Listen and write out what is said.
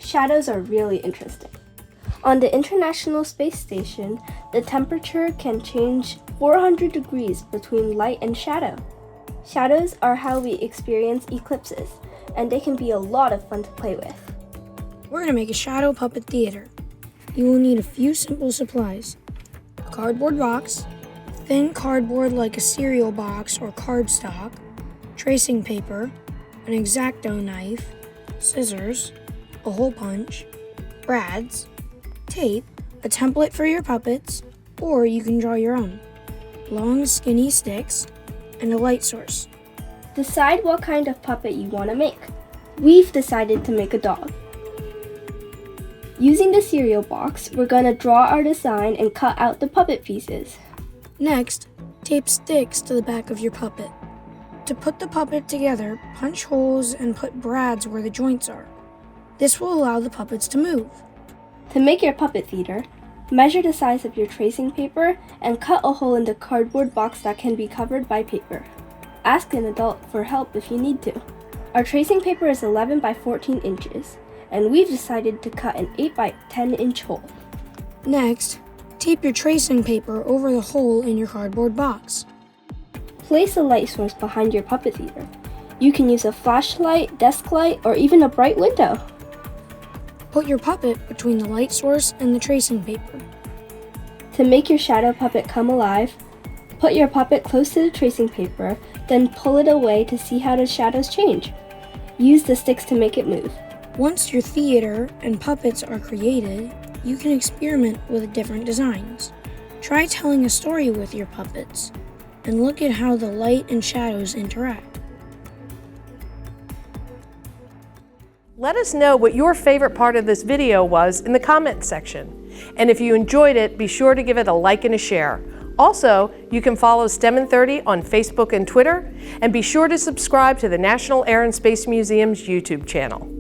shadows are really interesting. On the International Space Station, the temperature can change 400 degrees between light and shadow. Shadows are how we experience eclipses, and they can be a lot of fun to play with. We're going to make a shadow puppet theater. You will need a few simple supplies: a cardboard box, thin cardboard like a cereal box or cardstock, tracing paper, an X-Acto knife, scissors, a hole punch, brads, tape, a template for your puppets, or you can draw your own, long skinny sticks, and a light source. Decide what kind of puppet you want to make. We've decided to make a dog. Using the cereal box, we're going to draw our design and cut out the puppet pieces. Next, tape sticks to the back of your puppet. To put the puppet together, punch holes and put brads where the joints are. This will allow the puppets to move. To make your puppet theater, measure the size of your tracing paper and cut a hole in the cardboard box that can be covered by paper. Ask an adult for help if you need to. Our tracing paper is 11 by 14 inches, and we've decided to cut an 8 by 10 inch hole. Next, tape your tracing paper over the hole in your cardboard box. Place a light source behind your puppet theater. You can use a flashlight, desk light, or even a bright window. Put your puppet between the light source and the tracing paper. To make your shadow puppet come alive, put your puppet close to the tracing paper, then pull it away to see how the shadows change. Use the sticks to make it move. Once your theater and puppets are created, you can experiment with different designs. Try telling a story with your puppets, and look at how the light and shadows interact. Let us know what your favorite part of this video was in the comments section. And if you enjoyed it, be sure to give it a like and a share. Also, you can follow STEM in 30 on Facebook and Twitter, and be sure to subscribe to the National Air and Space Museum's YouTube channel.